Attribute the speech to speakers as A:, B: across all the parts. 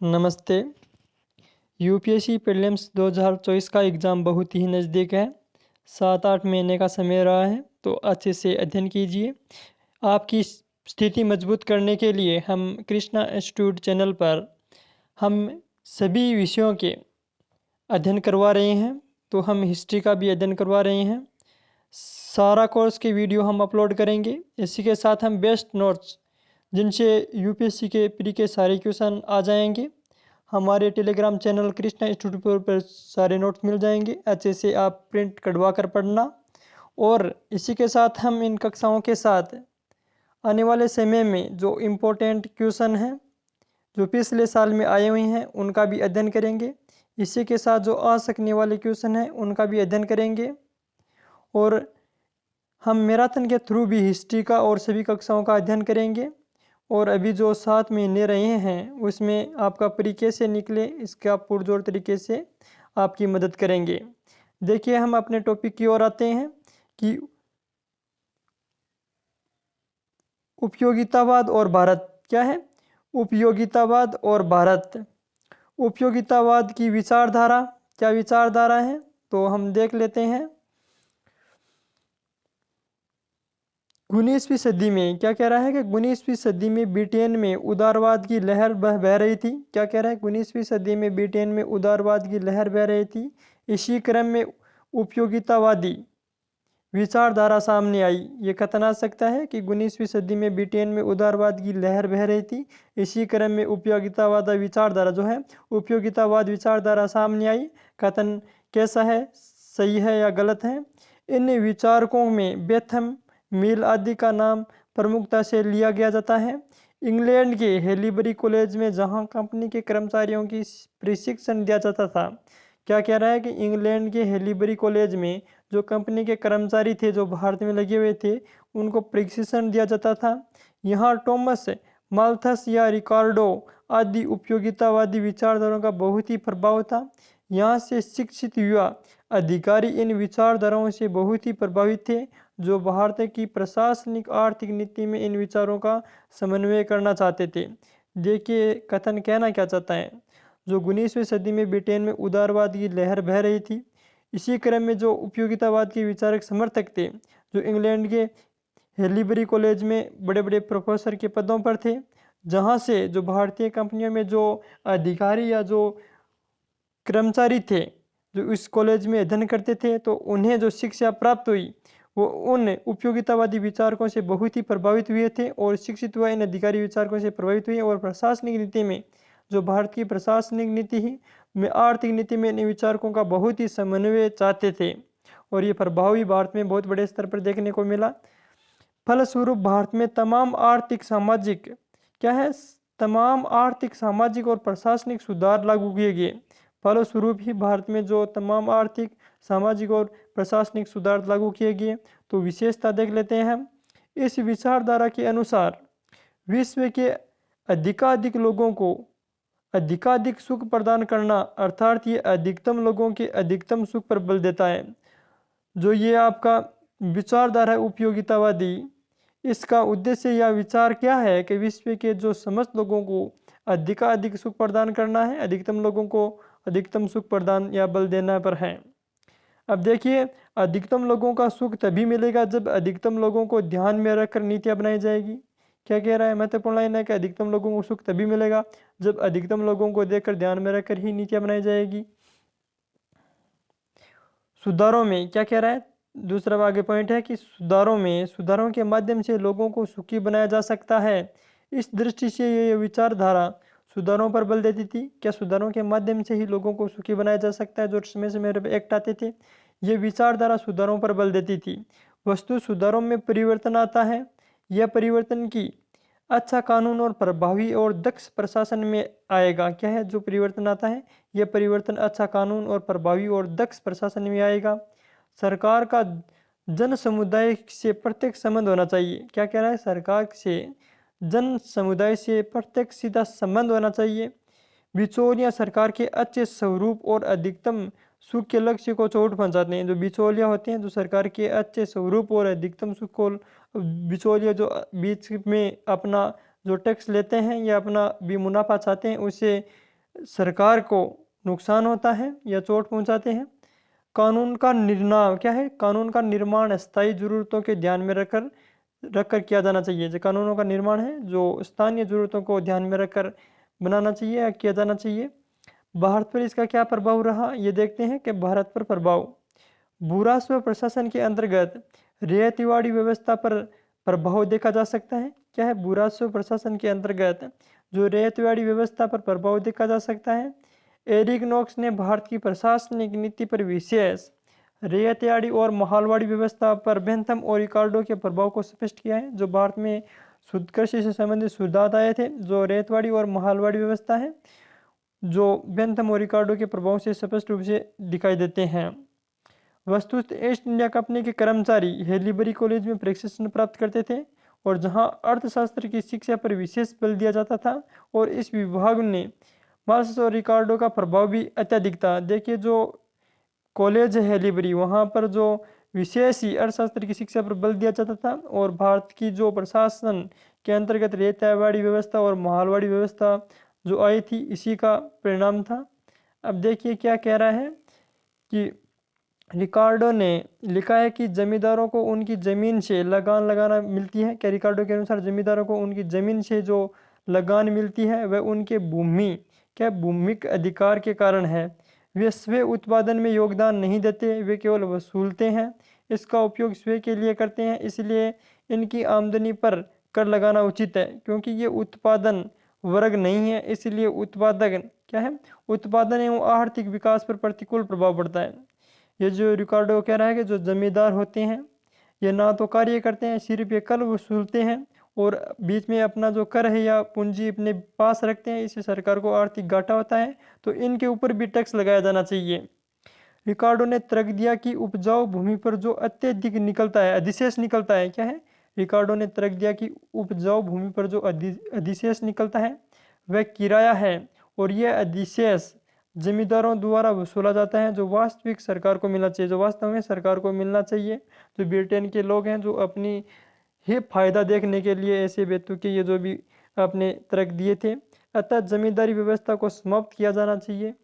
A: नमस्ते। UPSC prelims 2024 का exam बहुत ही नज़दीक है। 7-8 महीने का समय रहा है, तो अच्छे से अध्ययन कीजिए। आपकी स्थिति मजबूत करने के लिए हम कृष्णा इंस्टीट्यूट चैनल पर हम सभी विषयों के अध्ययन करवा रहे हैं। तो हम हिस्ट्री का भी अध्ययन करवा रहे हैं। सारा कोर्स के वीडियो हम अपलोड करेंगे। इसी के साथ हम बेस्ट नोट्स जिनसे यूपीएससी के प्री के सारे क्वेश्चन आ जाएंगे, हमारे टेलीग्राम चैनल कृष्णा इंस्टीट्यूट पर सारे नोट्स मिल जाएंगे। अच्छे से आप प्रिंट कढ़वा कर पढ़ना। और इसी के साथ हम इन कक्षाओं के साथ आने वाले समय में जो इम्पोर्टेंट क्वेश्चन हैं जो पिछले साल में आए हुए हैं उनका भी अध्ययन करेंगे। इसी के साथ जो आ सकने वाले क्वेश्चन हैं उनका भी अध्ययन करेंगे। और हम मैराथन के थ्रू भी हिस्ट्री का और सभी कक्षाओं का अध्ययन करेंगे। और अभी जो 7 महीने रहे हैं उसमें आपका प्री कैसे निकले इसका पुरजोर तरीके से आपकी मदद करेंगे। देखिए, हम अपने टॉपिक की ओर आते हैं कि उपयोगितावाद और भारत क्या है। उपयोगितावाद और भारत। उपयोगितावाद की विचारधारा क्या विचारधारा है, तो हम देख लेते हैं। 19वीं सदी में क्या कह रहा है कि 19वीं सदी में ब्रिटेन में उदारवाद की लहर बह रही थी। क्या कह रहा है, 19वीं सदी में ब्रिटेन में उदारवाद की लहर बह रही थी। इसी क्रम में उपयोगितावादी विचारधारा सामने आई। ये कथन आ सकता है कि 19वीं सदी में ब्रिटेन में उदारवाद की लहर बह रही थी। इसी क्रम में उपयोगितावाद विचारधारा जो है उपयोगितावाद विचारधारा सामने आई। कथन कैसा है, सही है या गलत है। इन विचारकों में बेथम मिल आदि का नाम प्रमुखता से लिया गया जाता है। इंग्लैंड के हेलीबरी कॉलेज में जहां कंपनी के कर्मचारियों की प्रशिक्षण दिया जाता था। क्या कह रहा है कि इंग्लैंड के हेलीबरी कॉलेज में जो कंपनी के कर्मचारी थे जो भारत में लगे हुए थे उनको प्रशिक्षण दिया जाता था। यहाँ टॉमस माल्थस या रिकार्डो आदि उपयोगितावादी विचारधाराओं का बहुत ही प्रभाव था। यहाँ से शिक्षित युवा अधिकारी इन विचारधाराओं से बहुत ही प्रभावित थे, जो भारत की प्रशासनिक आर्थिक नीति में इन विचारों का समन्वय करना चाहते थे। देखिए, कथन कहना क्या चाहता है। जो 19वीं सदी में ब्रिटेन में उदारवाद की लहर बह रही थी, इसी क्रम में जो उपयोगितावाद के विचारक समर्थक थे जो इंग्लैंड के हेलीबरी कॉलेज में बड़े बड़े प्रोफेसर के पदों पर थे, जहाँ से जो भारतीय कंपनियों में जो अधिकारी या जो कर्मचारी थे जो इस कॉलेज में अध्ययन करते थे, तो उन्हें जो शिक्षा प्राप्त हुई वो उन उपयोगितावादी विचारकों से बहुत ही प्रभावित हुए थे। और शिक्षित हुआ इन अधिकारी विचारकों से प्रभावित हुए और प्रशासनिक नीति में जो भारत की प्रशासनिक नीति ही में आर्थिक नीति में इन विचारकों का बहुत ही समन्वय चाहते थे। और ये प्रभाव भी भारत में बहुत बड़े स्तर पर देखने को मिला। फलस्वरूप भारत में तमाम आर्थिक सामाजिक क्या है तमाम आर्थिक सामाजिक और प्रशासनिक सुधार लागू किए गए। फलस्वरूप ही भारत में जो तमाम आर्थिक सामाजिक और प्रशासनिक सुधार लागू किए गए। तो विशेषता देख लेते हैं हम। इस विचारधारा के अनुसार विश्व के अधिकाधिक लोगों को अधिकाधिक सुख प्रदान करना, अर्थात ये अधिकतम लोगों के अधिकतम सुख पर बल देता है। जो ये आपका विचारधारा है उपयोगितावादी, इसका उद्देश्य या विचार क्या है कि विश्व के जो समस्त लोगों को अधिकाधिक सुख प्रदान करना है, अधिकतम लोगों को अधिकतम सुख प्रदान या बल देना पर है। अब देखिए, अधिकतम लोगों का सुख तभी मिलेगा जब अधिकतम लोगों को ध्यान में रखकर नीतियां बनाई जाएगी। क्या कह रहा है, महत्वपूर्ण लाइन है कि अधिकतम लोगों को सुख तभी मिलेगा जब अधिकतम लोगों को देखकर ध्यान में रखकर ही नीतियां बनाई जाएगी। सुधारों में क्या कह रहा है, दूसरा आगे पॉइंट है कि सुधारों के माध्यम से लोगों को सुखी बनाया जा सकता है। इस दृष्टि से ये विचारधारा सुधारों पर बल देती थी। क्या सुधारों के माध्यम से ही लोगों को सुखी बनाया जा सकता है, जो समय समय पर एक्ट आते थे। ये विचारधारा सुधारों पर बल देती थी। वस्तु सुधारों में परिवर्तन आता है। यह परिवर्तन की अच्छा कानून और प्रभावी और दक्ष प्रशासन में आएगा। क्या है जो परिवर्तन आता है, यह परिवर्तन अच्छा कानून और प्रभावी और दक्ष प्रशासन में आएगा। सरकार का जन समुदाय से प्रत्यक्ष संबंध होना चाहिए। क्या कह रहा है, सरकार से जन समुदाय से प्रत्यक्ष सीधा संबंध होना चाहिए। बिचौलिया सरकार के अच्छे स्वरूप और अधिकतम सुख के लक्ष्य को चोट पहुंचाते हैं। जो बिचौलिया होते हैं जो सरकार के अच्छे स्वरूप और अधिकतम सुख को बिचौलिया जो बीच में अपना जो टैक्स लेते हैं या अपना भी मुनाफा चाहते हैं, उससे सरकार को नुकसान होता है या चोट पहुंचाते हैं। कानून का निर्माण क्या है? कानून का निर्माण स्थायी जरूरतों के ध्यान में रखकर किया जाना चाहिए। जो कानूनों का निर्माण है जो स्थानीय जरूरतों को ध्यान में रखकर बनाना चाहिए या किया जाना चाहिए। भारत पर इसका क्या प्रभाव रहा, ये देखते हैं कि भारत पर प्रभाव भूराजस्व प्रशासन के अंतर्गत रियायतीवाड़ी व्यवस्था पर प्रभाव देखा जा सकता है। क्या है? भूराजस्व प्रशासन के अंतर्गत जो रियायतीवाड़ी व्यवस्था पर प्रभाव देखा जा सकता है। एरिक नोक्स ने भारत की प्रशासनिक नीति पर विशेष रियायतीवाड़ी और माहौलवाड़ी व्यवस्था पर बेंथम और रिकार्डो के प्रभाव को स्पष्ट किया है। जो भारत में शुद्ध कृषि से संबंधित सुधार आए थे, जो रियायतवाड़ी और माहौलवाड़ी व्यवस्था है, जो बेंथम और रिकार्डो के प्रभाव से स्पष्ट रूप से दिखाई देते हैं। वस्तुतः ईस्ट इंडिया कंपनी के कर्मचारी हेलीबरी कॉलेज में प्रशिक्षण प्राप्त करते थे और जहां अर्थशास्त्र की शिक्षा पर विशेष बल दिया जाता था और इस विभाग ने मार्क्स और रिकार्डो का प्रभाव भी अत्यधिक था। देखिए जो कॉलेज है हेलीबरी, वहाँ पर जो विशेष ही अर्थशास्त्र की शिक्षा पर बल दिया जाता था और भारत की जो प्रशासन के अंतर्गत रेतावाड़ी व्यवस्था और माहौलवाड़ी व्यवस्था जो आई थी इसी का परिणाम था। अब देखिए क्या कह रहा है कि रिकार्डो ने लिखा है कि जमींदारों को उनकी ज़मीन से लगान लगाना मिलती है। क्या रिकार्डो के अनुसार जमींदारों को उनकी ज़मीन से जो लगान मिलती है वह उनके भूमिक अधिकार के कारण है। वे स्वयं उत्पादन में योगदान नहीं देते, वे केवल वसूलते हैं। इसका उपयोग स्वयं के लिए करते हैं, इसलिए इनकी आमदनी पर कर लगाना उचित है। क्योंकि ये उत्पादन वर्ग नहीं है, इसलिए उत्पादन क्या है? उत्पादन एवं आर्थिक विकास पर प्रतिकूल प्रभाव पड़ता है। ये जो रिकार्डो कह रहा है कि जो जमींदार होते हैं ये ना तो कार्य करते हैं, सिर्फ ये कर वसूलते हैं और बीच में अपना जो कर है या पूंजी अपने पास रखते हैं, इससे सरकार को आर्थिक घाटा होता है, तो इनके ऊपर भी टैक्स लगाया जाना चाहिए। रिकार्डो ने तर्क दिया कि उपजाऊ भूमि पर जो अत्यधिक निकलता है, अधिशेष निकलता है, क्या है? रिकार्डो ने तर्क दिया कि उपजाऊ भूमि पर जो अधिशेष निकलता है वह किराया है और यह अधिशेष जमींदारों द्वारा वसूला जाता है, जो वास्तविक सरकार को मिलना चाहिए, जो वास्तव में सरकार को मिलना चाहिए। जो ब्रिटेन के लोग हैं जो अपनी ही फायदा देखने के लिए ऐसे बेतुके ये जो भी अपने तर्क दिए थे। अतः जमींदारी व्यवस्था को समाप्त किया जाना चाहिए।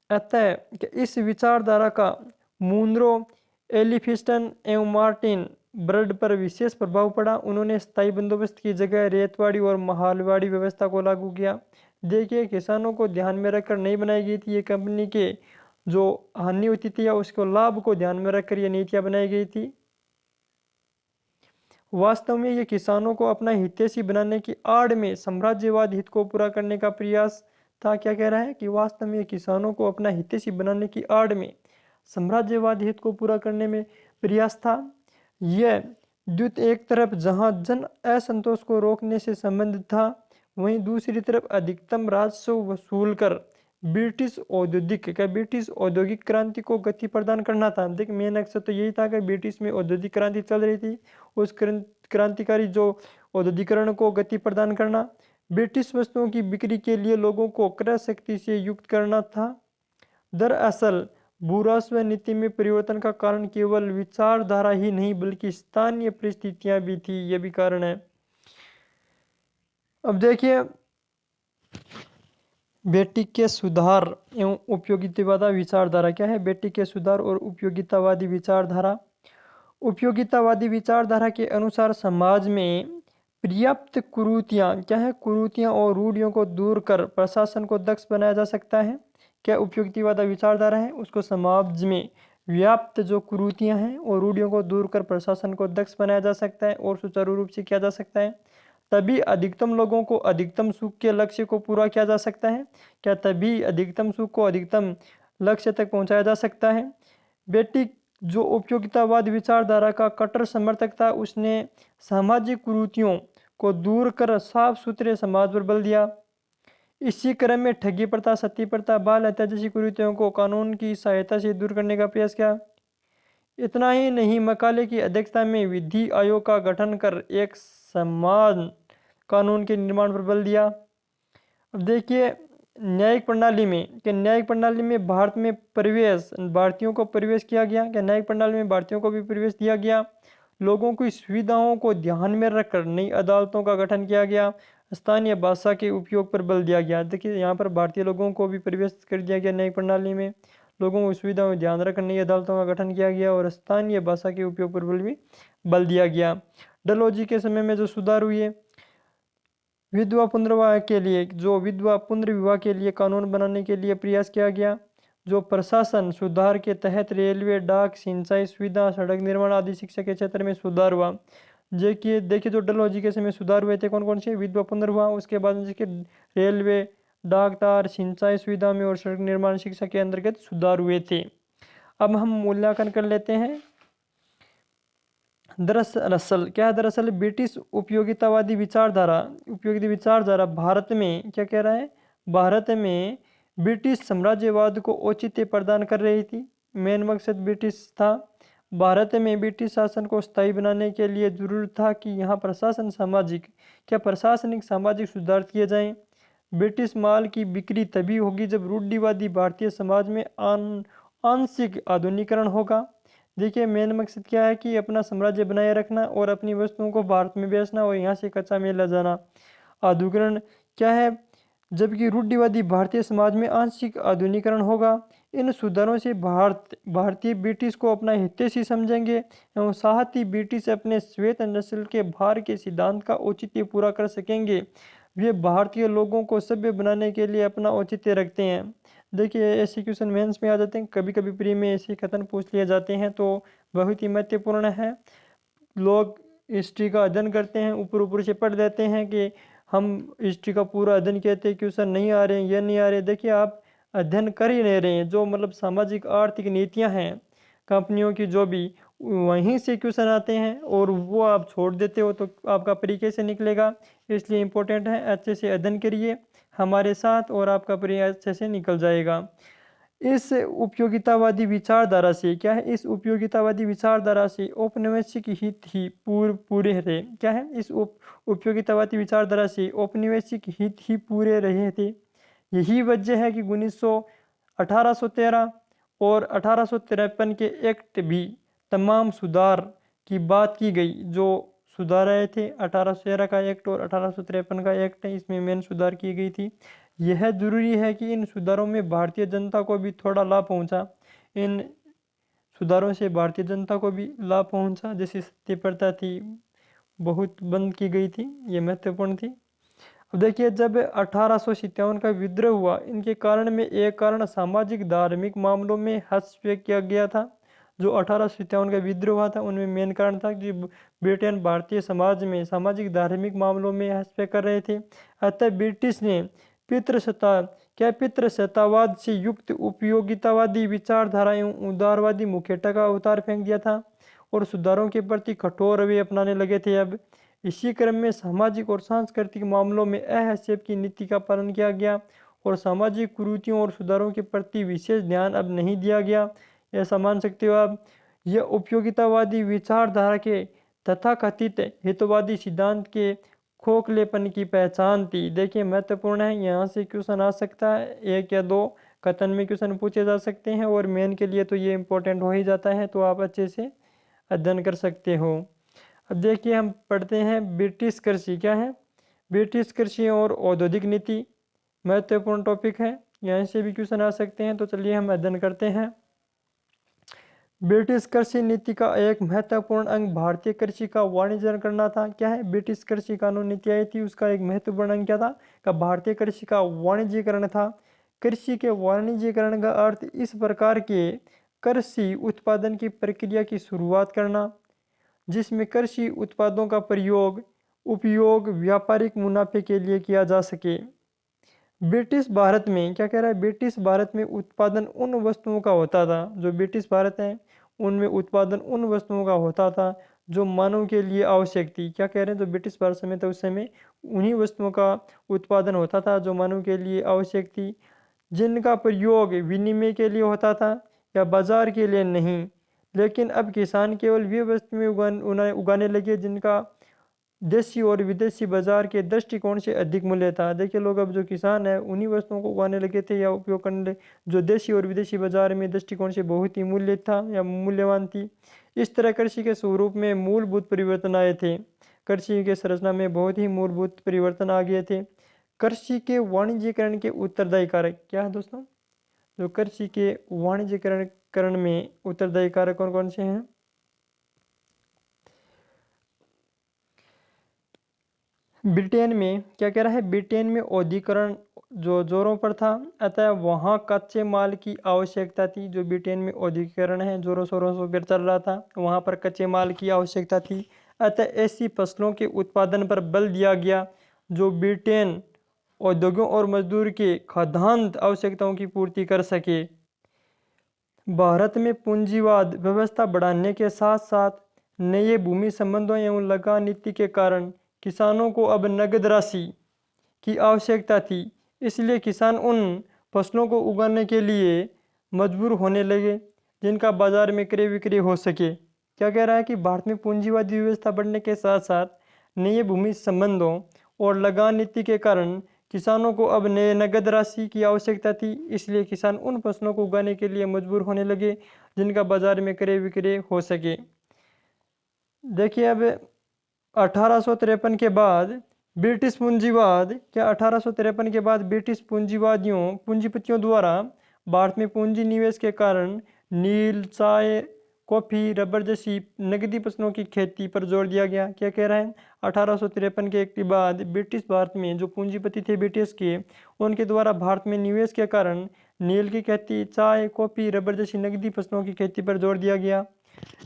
A: अतः इस विचारधारा का मुनरो, एलिफिस्टन एवं मार्टिन ब्रड पर विशेष प्रभाव पड़ा। उन्होंने स्थायी बंदोबस्त की जगह रेतवाड़ी और माहौलवाड़ी व्यवस्था को लागू किया। देखिए किसानों को ध्यान में रखकर नहीं बनाई गई थी ये कंपनी के जो हानि होती थी या उसको लाभ को ध्यान में रखकर ये नीतियाँ बनाई गई थी। वास्तव में ये किसानों को अपना हितैषी बनाने की आड़ में साम्राज्यवाद हित को पूरा करने का प्रयास था। क्या कह रहा है कि वास्तव में किसानों को अपना हितैषी बनाने की आड़ में साम्राज्यवाद हित को पूरा करने में प्रयास था। यह द्वैत एक तरफ जहां जन असंतोष को रोकने से संबंधित था, वहीं दूसरी तरफ अधिकतम राजस्व वसूल कर ब्रिटिश औद्योगिक क्रांति को गति प्रदान करना था। देख मेन मकसद तो यही था कि ब्रिटिश में औद्योगिक क्रांति चल रही थी, उस क्रांतिकारी जो औद्योगिकरण को गति प्रदान करना, ब्रिटिश वस्तुओं की बिक्री के लिए लोगों को क्रय शक्ति से युक्त करना था। दरअसल भूराजस्व नीति में परिवर्तन का कारण केवल विचारधारा ही नहीं बल्कि स्थानीय परिस्थितियां भी थी, यह भी कारण है। अब देखिए बेटी के सुधार एवं उपयोगितावादी विचारधारा। क्या है? बेटी के सुधार और उपयोगितावादी विचारधारा। उपयोगितावादी विचारधारा के अनुसार समाज में पर्याप्त कुरीतियाँ, क्या है? कुरीतियाँ और रूढ़ियों को दूर कर प्रशासन को दक्ष बनाया जा सकता है। क्या उपयोगितावादी विचारधारा है उसको समाज में व्याप्त जो कुरीतियाँ हैं और रूढ़ियों को दूर कर प्रशासन को दक्ष बनाया जा सकता है और सुचारू रूप से किया जा सकता है। तभी अधिकतम लोगों को अधिकतम सुख के लक्ष्य को पूरा किया जा सकता है। क्या? तभी अधिकतम सुख को अधिकतम लक्ष्य तक पहुंचाया जा सकता है। बेटी जो उपयोगितावाद विचारधारा का कट्टर समर्थक था, उसने सामाजिक कुरीतियों को दूर कर साफ सुथरे समाज पर बल दिया। इसी क्रम में ठगी प्रथा, सती प्रथा, बाल हत्या जैसी कुरीतियों को कानून की सहायता से दूर करने का प्रयास किया। इतना ही नहीं, मकाले की अध्यक्षता में विधि आयोग का गठन कर एक समान कानून के निर्माण पर बल दिया। अब देखिए न्यायिक प्रणाली में भारत में प्रवेश भारतीयों को प्रवेश किया गया। क्या न्यायिक प्रणाली में भारतीयों को भी प्रवेश दिया गया। लोगों की सुविधाओं को ध्यान में रखकर नई अदालतों का गठन किया गया। स्थानीय भाषा के उपयोग पर बल दिया गया। देखिए यहाँ पर भारतीय लोगों को भी परिवेशित कर दिया गया नई प्रणाली में, लोगों की सुविधाओं में ध्यान रखने नई अदालतों का गठन किया गया और स्थानीय भाषा के उपयोग पर बल दिया गया। डलहौजी के समय में जो सुधार हुए, विधवा पुनर्विवाह के लिए कानून बनाने के लिए प्रयास किया गया। जो प्रशासन सुधार के तहत रेलवे, डाक, सिंचाई सुविधा, सड़क निर्माण आदि शिक्षा के क्षेत्र में सुधार हुआ। देखिए देखिए जो डलहौजी के समय सुधार हुए थे कौन कौन से, विधवा पुनर्विवाह, उसके बाद देखिए रेलवे, डाक तार, सिंचाई सुविधा में और सड़क निर्माण शिक्षा के अंतर्गत सुधार हुए थे। अब हम मूल्यांकन कर लेते हैं। दरअसल ब्रिटिश उपयोगितावादी विचारधारा भारत में क्या कह रहा है, भारत में ब्रिटिश साम्राज्यवाद को औचित्य प्रदान कर रही थी। मेन मकसद ब्रिटिश था। भारत में ब्रिटिश शासन को स्थायी बनाने के लिए जरूर था कि यहाँ प्रशासनिक सामाजिक सुधार किए जाएं। ब्रिटिश माल की बिक्री तभी होगी जब रूढ़िवादी भारतीय समाज में आंशिक आधुनिकीकरण होगा। देखिए मेन मकसद क्या है कि अपना साम्राज्य बनाए रखना और अपनी वस्तुओं को भारत में बेचना और यहाँ से कच्चा माल ले जाना। आधुनिकीकरण क्या है, जबकि रूढ़िवादी भारतीय समाज में आंशिक आधुनिकीकरण होगा। इन सुधारों से भारतीय ब्रिटिश को अपना हितैषी समझेंगे एवं साथ ही ब्रिटिश अपने श्वेत नस्ल के भार के सिद्धांत का औचित्य पूरा कर सकेंगे। वे भारतीय लोगों को सभ्य बनाने के लिए अपना औचित्य रखते हैं। देखिए ऐसे क्वेश्चन मेंस में आ जाते हैं, कभी कभी प्री में ऐसे कथन पूछ लिए जाते हैं, तो बहुत ही महत्वपूर्ण है। लोग हिस्ट्री का अध्ययन करते हैं, ऊपर ऊपर से पढ़ देते हैं कि हम हिस्ट्री का पूरा अध्ययन कहते हैं, क्वेश्चन नहीं आ रहे हैं, ये नहीं आ रहे। देखिए आप अध्ययन कर ही नहीं रहे हैं, जो मतलब सामाजिक आर्थिक नीतियाँ हैं कंपनियों की, जो भी वहीं से क्वेश्चन आते हैं और वो आप छोड़ देते हो तो आपका परी कैसे निकलेगा। इसलिए इम्पोर्टेंट है, अच्छे से अध्ययन करिए हमारे साथ और आपका परी अच्छे से निकल जाएगा। इस उपयोगितावादी विचारधारा से क्या है, इस उपयोगितावादी विचारधारा से औपनिवेशिक हित ही पूरे रहे। क्या है, इस उपयोगितावादी विचारधारा से औपनिवेशिक हित ही पूरे रहे थे। यही वजह है कि 1813 और 1853 के एक्ट भी तमाम सुधार की बात की गई। जो सुधार आए थे 1813 का एक्ट और 1853 का एक्ट है, इसमें मेन सुधार की गई थी। यह जरूरी है कि इन सुधारों में भारतीय जनता को भी थोड़ा लाभ पहुंचा। इन सुधारों से भारतीय जनता को भी लाभ पहुंचा। जैसे सत्य प्रथा थी बहुत बंद की गई थी, ये महत्वपूर्ण थी। अब देखिए जब 1857 का विद्रोह हुआ, इनके कारण में एक कारण सामाजिक धार्मिक मामलों में हस्तक्षेप किया गया था। जो 1857 का विद्रोह हुआ था उनमें मेन कारण था कि ब्रिटेन भारतीय समाज में सामाजिक धार्मिक मामलों में हस्तक्षेप कर रहे थे। अतः ब्रिटिश ने पितृसत्तावाद से युक्त उपयोगितावादी विचारधारा एवं उदारवादी मुखौटा का अवतार फेंक दिया था और सुधारों के प्रति कठोर रवैया अपनाने लगे थे। अब इसी क्रम में सामाजिक और सांस्कृतिक मामलों में हस्तक्षेप की नीति का पालन किया गया और सामाजिक कुरीतियों और सुधारों के प्रति विशेष ध्यान अब नहीं दिया गया। ऐसा मान सकते हो आप। यह उपयोगितावादी विचारधारा के तथाकथित हितवादी सिद्धांत के खोखलेपन की पहचान थी। देखिए महत्वपूर्ण है, यहाँ से क्वेश्चन आ सकता है, एक या दो कथन में क्वेश्चन पूछे जा सकते हैं और मेन के लिए तो ये इम्पोर्टेंट हो ही जाता है, तो आप अच्छे से अध्ययन कर सकते हो। अब देखिए हम पढ़ते हैं ब्रिटिश कृषि। क्या है, ब्रिटिश कृषि और औद्योगिक नीति महत्वपूर्ण टॉपिक है, यहाँ से भी क्वेश्चन आ सकते हैं, तो चलिए हम अध्ययन करते हैं। ब्रिटिश कृषि नीति का एक महत्वपूर्ण अंग भारतीय कृषि का वाणिज्यीकरण करना था। क्या है, ब्रिटिश कृषि कानून नीति आई थी, उसका एक महत्वपूर्ण अंग क्या था, का भारतीय कृषि का वाणिज्यीकरण था। कृषि के वाणिज्यीकरण का अर्थ इस प्रकार के कृषि उत्पादन की प्रक्रिया की शुरुआत करना जिसमें कृषि उत्पादों का उपयोग व्यापारिक मुनाफे के लिए किया जा सके। ब्रिटिश भारत में क्या कह रहा है, ब्रिटिश भारत में उत्पादन उन वस्तुओं का होता था, जो ब्रिटिश भारत है उनमें उत्पादन उन वस्तुओं का होता था जो मानव के लिए आवश्यक थी। क्या कह रहे हैं, जो ब्रिटिश भारत समय था उस समय उन्हीं वस्तुओं का उत्पादन होता था जो मानव के लिए आवश्यक थी, जिनका प्रयोग विनिमय के लिए होता था या बाजार के लिए नहीं। लेकिन अब किसान केवल वे वस्तुएं उगाने लगे जिनका देशी और विदेशी बाजार के दृष्टिकोण से अधिक मूल्य था। देखिए लोग अब जो किसान है उन्हीं वस्तुओं को उगाने लगे थे या उपयोग करने लगे जो देशी और विदेशी बाजार में दृष्टिकोण से बहुत ही मूल्य था या मूल्यवान थी। इस तरह कृषि के स्वरूप में मूलभूत परिवर्तन आए थे। कृषि के संरचना में बहुत ही मूलभूत परिवर्तन आ गए थे। कृषि के वाणिज्यीकरण के उत्तरदायी कारक क्या है दोस्तों? जो कृषि के वाणिज्यीकरण में उत्तरदायी कारक कौन कौन से हैं? ब्रिटेन में क्या कह रहा है? ब्रिटेन में औद्योगिकरण जो जोरों पर था, अतः वहाँ कच्चे माल की आवश्यकता थी। जो ब्रिटेन में औद्योगिकरण है जोरों शोरों से चल रहा था, वहाँ पर कच्चे माल की आवश्यकता थी। अतः ऐसी फसलों के उत्पादन पर बल दिया गया जो ब्रिटेन उद्योगों और मजदूर के खाद्यान्न आवश्यकताओं की पूर्ति कर सके। भारत में पूंजीवाद व्यवस्था बढ़ाने के साथ साथ नए भूमि संबंधों एवं लगान नीति के कारण किसानों को अब नगद राशि की आवश्यकता थी। इसलिए किसान उन फसलों को उगाने के लिए मजबूर होने लगे जिनका बाजार में क्रय विक्रय हो सके। क्या कह रहा है कि भारत में पूंजीवादी व्यवस्था बढ़ने के साथ साथ नए भूमि संबंधों और लगान नीति के कारण किसानों को अब नए नगद राशि की आवश्यकता थी। इसलिए किसान उन फसलों को उगाने के लिए मजबूर होने लगे जिनका बाजार में क्रय विक्रय हो सके। देखिए अब 1853 के बाद ब्रिटिश पूंजीवाद, क्या 1853 के बाद ब्रिटिश पूंजीपतियों द्वारा भारत में पूंजी निवेश के कारण नील, चाय, कॉफ़ी, रबर जैसी नकदी फसलों की खेती पर जोर दिया गया। क्या कह रहा है? 1853 के एक के बाद ब्रिटिश भारत में जो पूंजीपति थे ब्रिटिश के, उनके द्वारा भारत में निवेश के कारण नील की खेती, चाय, कॉफ़ी, रबर जैसी नकदी फसलों की खेती पर जोर दिया गया।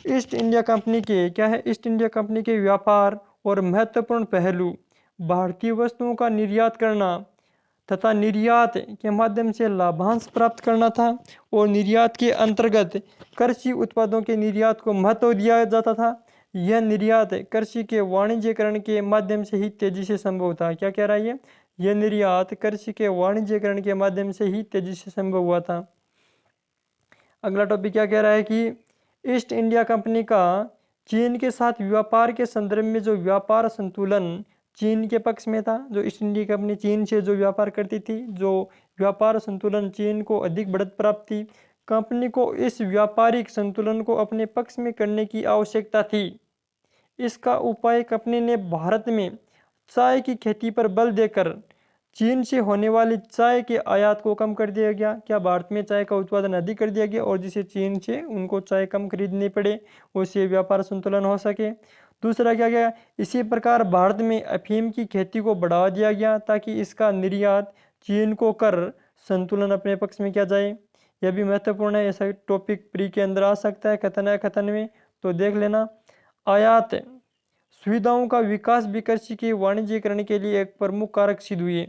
A: ईस्ट इंडिया कंपनी के क्या है? ईस्ट इंडिया कंपनी के व्यापार और महत्वपूर्ण पहलू भारतीय वस्तुओं का निर्यात करना तथा निर्यात के माध्यम से लाभांश प्राप्त करना था। और निर्यात के अंतर्गत कृषि उत्पादों के निर्यात को महत्व दिया जाता था। यह निर्यात कृषि के वाणिज्यीकरण के माध्यम से ही तेजी से संभव था। क्या कह रहा है? यह निर्यात कृषि के वाणिज्यीकरण के माध्यम से ही तेजी से संभव हुआ था। अगला टॉपिक क्या कह रहा है कि ईस्ट इंडिया कंपनी का चीन के साथ व्यापार के संदर्भ में जो व्यापार संतुलन चीन के पक्ष में था। जो ईस्ट इंडिया कंपनी चीन से जो व्यापार करती थी, जो व्यापार संतुलन चीन को अधिक बढ़त प्राप्त थी, कंपनी को इस व्यापारिक संतुलन को अपने पक्ष में करने की आवश्यकता थी। इसका उपाय कंपनी ने भारत में चाय की खेती पर बल देकर चीन से होने वाली चाय के आयात को कम कर दिया गया। क्या भारत में चाय का उत्पादन अधिक कर दिया गया और जिसे चीन से उनको चाय कम खरीदनी पड़े, उससे व्यापार संतुलन हो सके। दूसरा क्या गया? इसी प्रकार भारत में अफीम की खेती को बढ़ावा दिया गया ताकि इसका निर्यात चीन को कर संतुलन अपने पक्ष में किया जाए। यह भी महत्वपूर्ण है, ऐसा टॉपिक प्री के अंदर आ सकता है कथन में, तो देख लेना। आयात सुविधाओं का विकास भी कृषि के वाणिज्यीकरण के लिए एक प्रमुख कारक सिद्ध हुए।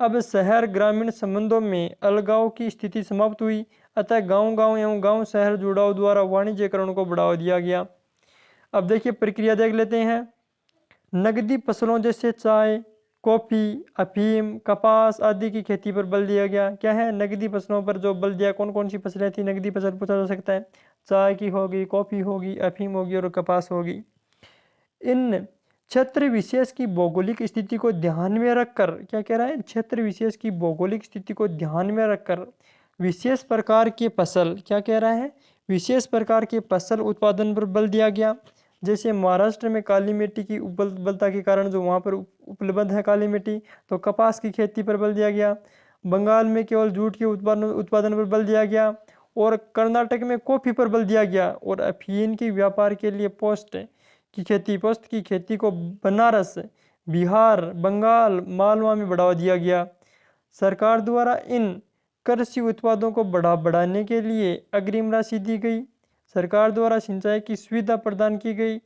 A: अब शहर ग्रामीण संबंधों में अलगाव की स्थिति समाप्त हुई, अतः गांव एवं गांव शहर जुड़ाव द्वारा वाणिज्यीकरण को बढ़ावा दिया गया। अब देखिए प्रक्रिया देख लेते हैं। नकदी फसलों जैसे चाय, कॉफ़ी, अफीम, कपास आदि की खेती पर बल दिया गया। क्या है? नकदी फसलों पर जो बल दिया, कौन कौन सी फसलें थी नकदी फसल पूछा जा सकता है? चाय की होगी, कॉफ़ी होगी, अफीम होगी और कपास होगी। इन क्षेत्र विशेष की भौगोलिक स्थिति को ध्यान में रखकर, क्या कह रहा है? क्षेत्र विशेष की भौगोलिक स्थिति को ध्यान में रखकर विशेष प्रकार के फसल, क्या कह रहा है? विशेष प्रकार के फसल उत्पादन पर बल दिया गया। जैसे महाराष्ट्र में काली मिट्टी की उपलब्धता के कारण जो वहाँ पर उपलब्ध है काली मिट्टी, तो कपास की खेती पर बल दिया गया। बंगाल में केवल जूट के उत्पादन पर बल दिया गया और कर्नाटक में कॉफ़ी पर बल दिया गया। और अफीम के व्यापार के लिए पोस्त की खेती को बनारस, बिहार, बंगाल, मालवा में बढ़ावा दिया गया। सरकार द्वारा इन कृषि उत्पादों को बढ़ाने के लिए अग्रिम राशि दी गई। सरकार द्वारा सिंचाई की सुविधा प्रदान की गई।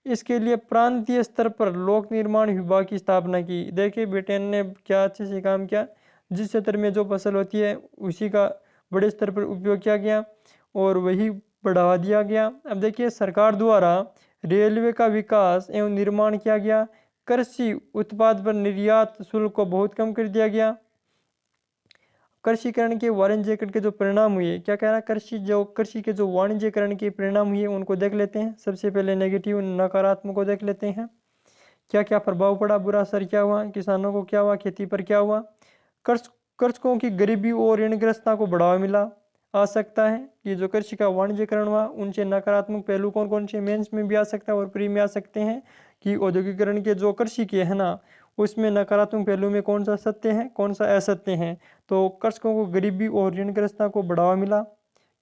A: इसके लिए प्रांतीय स्तर पर लोक निर्माण विभाग की स्थापना की। देखिए ब्रिटेन ने क्या अच्छे से काम किया, जिस क्षेत्र में जो फसल होती है उसी का बड़े स्तर पर उपयोग किया गया और वही बढ़ावा दिया गया। अब देखिए सरकार द्वारा रेलवे का विकास एवं निर्माण किया गया। कृषि उत्पाद पर निर्यात शुल्क को बहुत कम कर दिया गया। कृषिकरण के वाणिज्यीकरण के जो परिणाम हुए, क्या कह रहा है? कृषि के जो वाणिज्यीकरण के परिणाम हुए उनको देख लेते हैं। सबसे पहले नेगेटिव, नकारात्मक को देख लेते हैं। क्या क्या प्रभाव पड़ा, बुरा असर क्या हुआ, किसानों को क्या हुआ, खेती पर क्या हुआ। कृषकों की गरीबी और ऋणग्रस्तता को बढ़ावा मिला आ सकता है। ये जो कृषि का वाणिज्यीकरण हुआ उनसे नकारात्मक पहलू कौन कौन से मेंस में भी आ सकता है और प्री में आ सकते हैं कि औद्योगिकरण के जो कृषि के है ना, उसमें नकारात्मक पहलू में कौन सा सत्य है, कौन सा असत्य है। तो कृषकों को गरीबी और ऋणग्रस्तता को बढ़ावा मिला,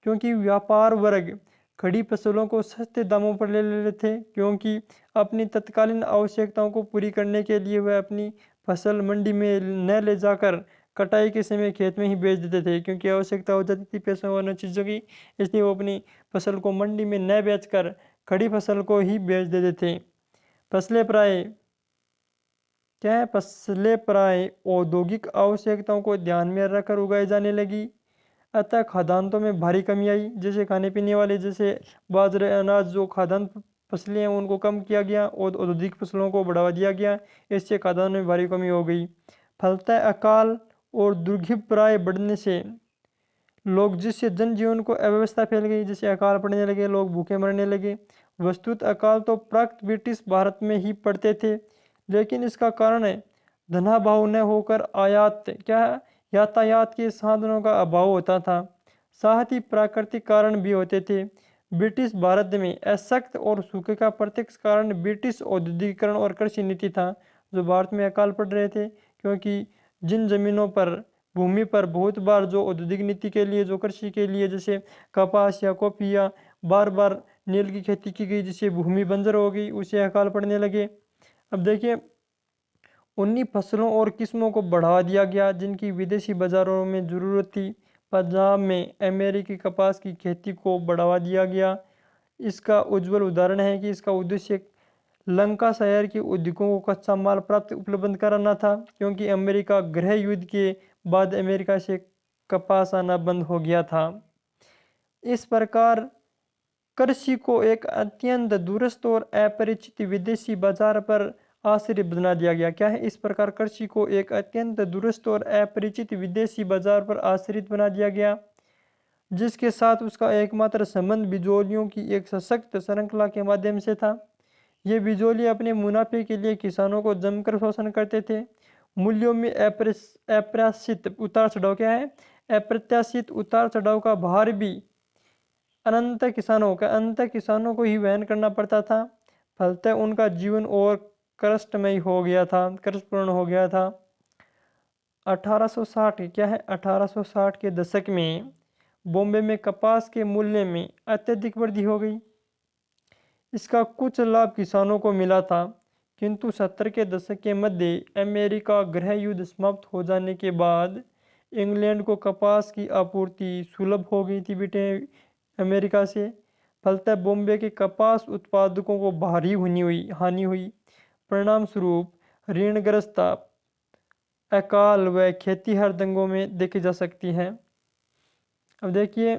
A: क्योंकि व्यापार वर्ग खड़ी फसलों को सस्ते दामों पर ले ले रहे थे, क्योंकि अपनी तत्कालीन आवश्यकताओं को पूरी करने के लिए वह अपनी फसल मंडी में न ले जाकर कटाई के समय खेत में ही बेच देते थे, क्योंकि आवश्यकता हो जाती थी पैसों वाली चीज़ों की। इसलिए वो अपनी फसल को मंडी में न बेचकर खड़ी फसल को ही बेच देते थे। फसलें प्राय क्या है, फसलें प्राय औद्योगिक आवश्यकताओं को ध्यान में रखकर उगाई जाने लगी, अतः खाद्यान्नों में भारी कमी आई। जैसे खाने पीने वाले जैसे बाजरे अनाज जो खाद्यान्न फसलें हैं उनको कम किया गया और औद्योगिक फसलों को बढ़ावा दिया गया, इससे खाद्यान्न में भारी कमी हो गई। फलतः अकाल और दुर्भिक्ष प्राय बढ़ने से लोग जिससे जनजीवन को अव्यवस्था फैल गई, जैसे अकाल पड़ने लगे, लोग भूखे मरने लगे। वस्तुत अकाल तो प्राक ब्रिटिश भारत में ही पड़ते थे, लेकिन इसका कारण है धनाभाव न होकर आयात क्या है, यातायात के साधनों का अभाव होता था। साथ ही प्राकृतिक कारण भी होते थे। ब्रिटिश भारत में असक्त और सूखे का प्रत्यक्ष कारण ब्रिटिश औद्योगिकरण और कृषि नीति था, जो भारत में अकाल पड़ रहे थे, क्योंकि जिन जमीनों पर भूमि पर बहुत बार जो औद्योगिक नीति के लिए, जो कृषि के लिए, जैसे कपास या कॉफी या बार बार नील की खेती की गई, जिससे भूमि बंजर हो गई, उसे अकाल पड़ने लगे। अब देखिए, उन्हीं फसलों और किस्मों को बढ़ावा दिया गया जिनकी विदेशी बाजारों में ज़रूरत थी। पंजाब में अमेरिकी कपास की खेती को बढ़ावा दिया गया। इसका उज्जवल उदाहरण है कि इसका उद्देश्य लंका शहर के उद्योगों को कच्चा माल प्राप्त उपलब्ध कराना था, क्योंकि अमेरिका गृह युद्ध के बाद अमेरिका से कपास आना बंद हो गया था। इस प्रकार कृषि को एक अत्यंत दूरस्थ और अपरिचित विदेशी बाजार पर आश्रित बना दिया गया। क्या है, इस प्रकार कृषि को एक अत्यंत दूरस्थ और अपरिचित विदेशी बाजार पर आश्रित बना दिया गया, जिसके साथ उसका एकमात्र संबंध बिचौलियों की एक सशक्त श्रृंखला के माध्यम से था। ये बिचौलिए अपने मुनाफे के लिए किसानों को जमकर शोषण करते थे। मूल्यों में अप्रत्याशित उतार चढ़ाव क्या है, अप्रत्याशित उतार चढ़ाव का भार भी अंत किसानों को ही वहन करना पड़ता था। फलतः उनका जीवन और कष्टमय हो गया था, कष्टपूर्ण हो गया था। 1860 क्या है, 1860 के दशक में बॉम्बे में कपास के मूल्य में अत्यधिक वृद्धि हो गई। इसका कुछ लाभ किसानों को मिला था, किंतु 70 के दशक के मध्य अमेरिका गृह युद्ध समाप्त हो जाने के बाद इंग्लैंड को कपास की आपूर्ति सुलभ हो गई थी ब्रिटेन अमेरिका से। फलतः बॉम्बे के कपास उत्पादकों को भारी हानि हुई। परिणाम स्वरूप ऋणग्रस्तता, अकाल व खेती हर दंगों में देखी जा सकती है। अब देखिए,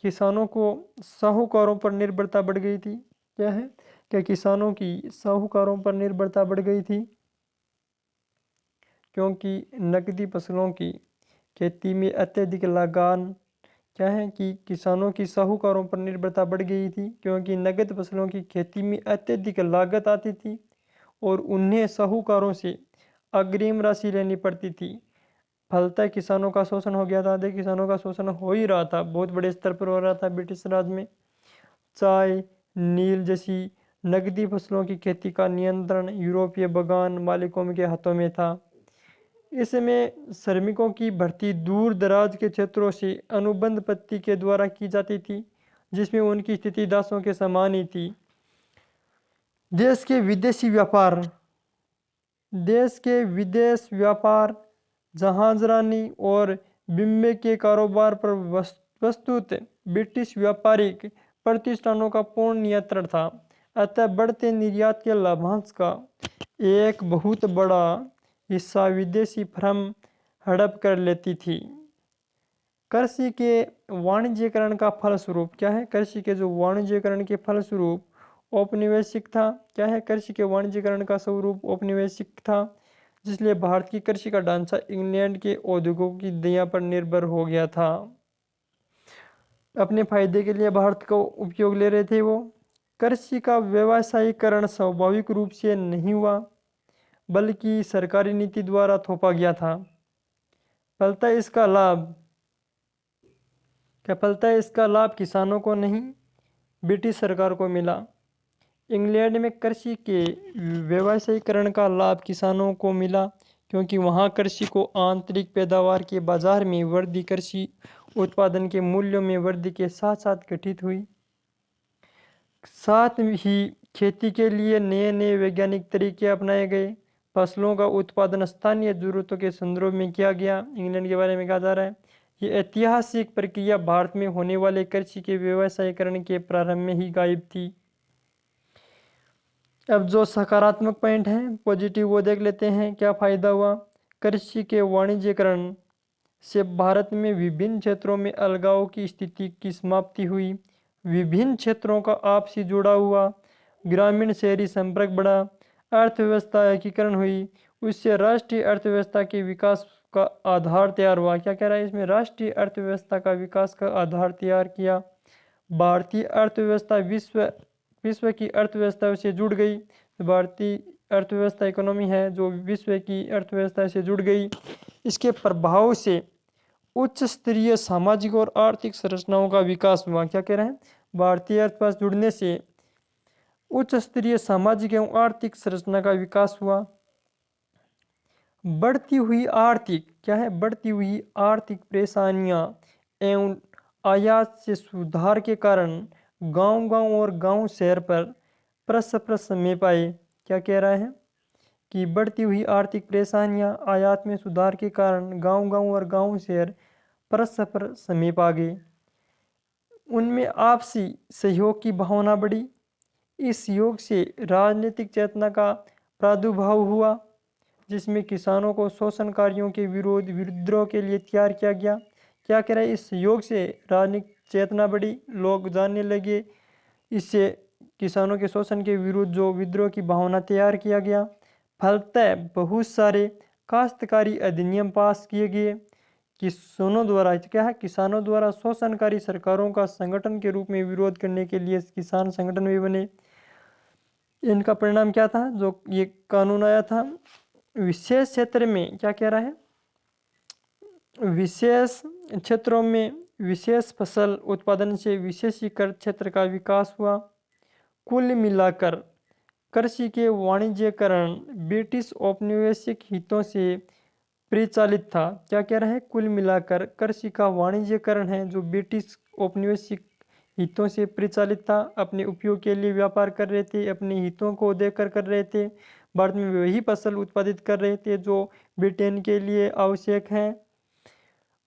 A: किसानों को साहूकारों पर निर्भरता बढ़ गई थी। क्या है, क्या किसानों की साहूकारों पर निर्भरता बढ़ गई थी, क्योंकि नकदी फसलों की खेती में अत्यधिक लगान। क्या है कि किसानों की साहूकारों पर निर्भरता बढ़ गई थी, क्योंकि नकद फसलों की खेती में अत्यधिक लागत आती थी और उन्हें साहूकारों से अग्रिम राशि लेनी पड़ती थी। फलतः किसानों का शोषण हो गया था। देखिए, किसानों का शोषण हो ही रहा था, बहुत बड़े स्तर पर हो रहा था ब्रिटिश राज में। चाय, नील जैसी नकदी फसलों की खेती का नियंत्रण यूरोपीय बागान मालिकों के हाथों में था। इसमें श्रमिकों की भर्ती दूर दराज के क्षेत्रों से अनुबंध पत्ती के द्वारा की जाती थी, जिसमें उनकी स्थिति दासों के समान ही थी। देश के विदेश व्यापार, जहाजरानी और बीमे के कारोबार पर वस्तुत ब्रिटिश व्यापारिक प्रतिष्ठानों का पूर्ण नियंत्रण था। अतः बढ़ते निर्यात के लाभांश का एक बहुत बड़ा हिस्सा विदेशी फर्म हड़प कर लेती थी। कृषि के वाणिज्यकरण का फलस्वरूप क्या है, कृषि के जो वाणिज्यकरण के फलस्वरूप औपनिवेशिक था। क्या है, कृषि के वाणिज्यकरण का स्वरूप औपनिवेशिक था, जिसलिए भारत की कृषि का ढांचा इंग्लैंड के उद्योगों की दया पर निर्भर हो गया था। अपने फायदे के लिए भारत का उपयोग ले रहे थे वो। कृषि का व्यवसायीकरण स्वाभाविक रूप से नहीं हुआ, बल्कि सरकारी नीति द्वारा थोपा गया था। फलतः इसका लाभ किसानों को नहीं, ब्रिटिश सरकार को मिला। इंग्लैंड में कृषि के व्यवसायीकरण का लाभ किसानों को मिला क्योंकि वहाँ कृषि को आंतरिक पैदावार के बाजार में वृद्धि, कृषि उत्पादन के मूल्यों में वृद्धि के साथ साथ घटित हुई। साथ ही खेती के लिए नए नए वैज्ञानिक तरीके अपनाए गए। फसलों का उत्पादन स्थानीय जरूरतों के संदर्भ में किया गया। इंग्लैंड के बारे में कहा जा रहा है। ये ऐतिहासिक प्रक्रिया भारत में होने वाले कृषि के व्यवसायीकरण के प्रारंभ में ही गायब थी। अब जो सकारात्मक पॉइंट है, पॉजिटिव, वो देख लेते हैं। क्या फायदा हुआ? कृषि के वाणिज्यीकरण से भारत में विभिन्न क्षेत्रों में अलगाव की स्थिति की समाप्ति हुई। विभिन्न क्षेत्रों का आपसी जुड़ा हुआ ग्रामीण शहरी संपर्क बढ़ा। अर्थव्यवस्था एकीकरण हुई। उससे राष्ट्रीय अर्थव्यवस्था के विकास का आधार तैयार हुआ। क्या कह रहा है इसमें? राष्ट्रीय अर्थव्यवस्था का विकास का आधार तैयार किया। भारतीय अर्थव्यवस्था विश्व की अर्थव्यवस्था से जुड़ गई। भारतीय अर्थव्यवस्था इकोनॉमी है जो विश्व की अर्थव्यवस्था से जुड़ गई। इसके प्रभाव से उच्च स्तरीय सामाजिक और आर्थिक संरचनाओं का विकास हुआ। क्या कह रहे हैं? भारतीय अर्थव्यवस्था जुड़ने से उच्च स्तरीय सामाजिक एवं आर्थिक संरचना का विकास हुआ। बढ़ती हुई आर्थिक, क्या है? बढ़ती हुई आर्थिक परेशानियां एवं आयात से सुधार के कारण गांव-गांव और गांव शहर पर परस्पर समीप आए। क्या कह रहा है कि बढ़ती हुई आर्थिक परेशानियां आयात में सुधार के कारण गांव-गांव और गांव शहर परस्पर समीप आ गए। उनमें आपसी सहयोग की भावना बढ़ी। इस योग से राजनीतिक चेतना का प्रादुर्भाव हुआ जिसमें किसानों को शोषणकारियों के विद्रोह के लिए तैयार किया गया। क्या कह रहा है? इस योग से राजनीतिक चेतना बढ़ी, लोग जानने लगे। इससे किसानों के शोषण के विरुद्ध जो विद्रोह की भावना तैयार किया गया। फलतः बहुत सारे काश्तकारी अधिनियम पास किए गए। किसानों द्वारा, क्या है? किसानों द्वारा शोषणकारी सरकारों का संगठन के रूप में विरोध करने के लिए किसान संगठन भी बने। इनका परिणाम क्या था? जो ये कानून आया था, विशेष क्षेत्र में, क्या कह रहा है? विशेष क्षेत्रों में विशेष फसल उत्पादन से विशेषीकृत क्षेत्र का विकास हुआ। कुल मिलाकर कृषि के वाणिज्यीकरण ब्रिटिश औपनिवेशिक हितों से परिचालित था। क्या कह रहा है? कुल मिलाकर कृषि का वाणिज्यीकरण है जो ब्रिटिश औपनिवेशिक हितों से परिचालित था। अपने उपयोग के लिए व्यापार कर रहे थे, अपने हितों को देखकर कर रहे थे। भारत में वही फसल उत्पादित कर रहे थे जो ब्रिटेन के लिए आवश्यक है।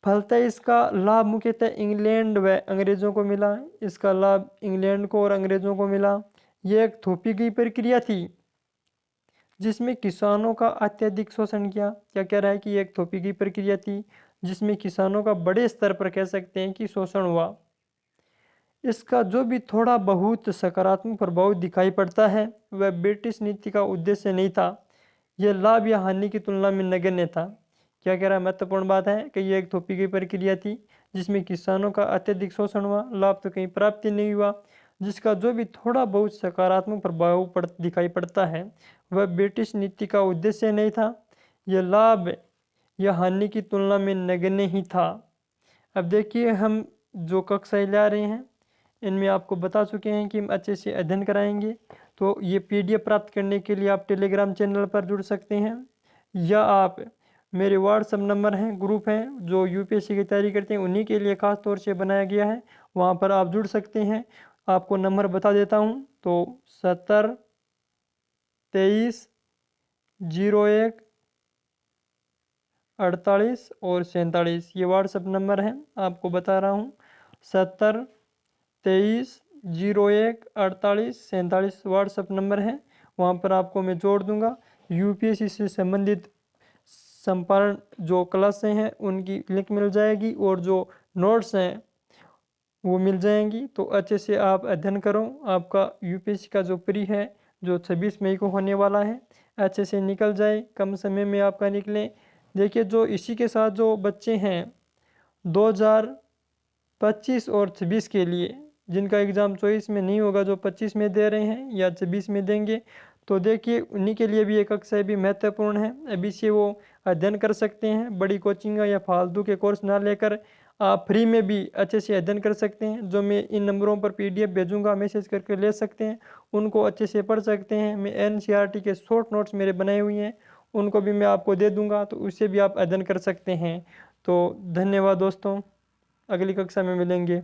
A: फलतः इसका लाभ मुख्यतः इंग्लैंड व अंग्रेजों को मिला। इसका लाभ इंग्लैंड को और अंग्रेजों को मिला। यह एक थोपी गई प्रक्रिया थी जिसमें किसानों का अत्यधिक शोषण किया। क्या कह रहा है कि एक थोपी गई प्रक्रिया थी जिसमें किसानों का बड़े स्तर पर, कह सकते हैं कि, शोषण हुआ। इसका जो भी थोड़ा बहुत सकारात्मक प्रभाव दिखाई पड़ता है वह ब्रिटिश नीति का उद्देश्य नहीं था। यह लाभ या हानि की तुलना में नगण्य था। क्या कह रहा है? महत्वपूर्ण बात है कि यह एक थोपी की प्रक्रिया थी जिसमें किसानों का अत्यधिक शोषण हुआ, लाभ तो कहीं प्राप्ति नहीं हुआ। जिसका जो भी थोड़ा बहुत सकारात्मक प्रभाव दिखाई पड़ता है वह ब्रिटिश नीति का उद्देश्य नहीं था। यह लाभ या हानि की तुलना में नगण्य ही था। अब देखिए, हम जो कक्षाएं ला रहे हैं इनमें आपको बता चुके हैं कि हम अच्छे से अध्ययन कराएंगे। तो ये PDF प्राप्त करने के लिए आप टेलीग्राम चैनल पर जुड़ सकते हैं या आप मेरे व्हाट्सएप नंबर हैं, ग्रुप हैं जो UPSC की तैयारी करते हैं, उन्हीं के लिए खास तौर से बनाया गया है, वहाँ पर आप जुड़ सकते हैं। आपको नंबर बता देता हूँ। तो 70 23 01 48 और 47 ये व्हाट्सएप नंबर है। आपको बता रहा हूँ, 70 23 01 48 47 व्हाट्सएप नंबर है। वहाँ पर आपको मैं जोड़ दूंगा। UPSC से संबंधित संपारण जो क्लासें हैं उनकी लिंक मिल जाएगी और जो नोट्स हैं वो मिल जाएंगी। तो अच्छे से आप अध्ययन करो। आपका UPSC का जो प्री है जो 26 मई को होने वाला है, अच्छे से निकल जाए, कम समय में आपका निकले। देखिए, जो इसी के साथ जो बच्चे हैं 2025 और 26 के लिए जिनका एग्ज़ाम 24 में नहीं होगा, जो 25 में दे रहे हैं या 26 में देंगे, तो देखिए उन्हीं के लिए भी एक कक्षा भी महत्वपूर्ण है। अभी से वो अध्ययन कर सकते हैं। बड़ी कोचिंग या फालतू के कोर्स ना लेकर आप फ्री में भी अच्छे से अध्ययन कर सकते हैं। जो मैं इन नंबरों पर PDF भेजूंगा, मैसेज करके ले सकते हैं, उनको अच्छे से पढ़ सकते हैं। मैं NCERT के शॉर्ट नोट्स मेरे बनाए हुए हैं, उनको भी मैं आपको दे दूंगा, तो उससे भी आप अध्ययन कर सकते हैं। तो धन्यवाद दोस्तों, अगली कक्षा में मिलेंगे।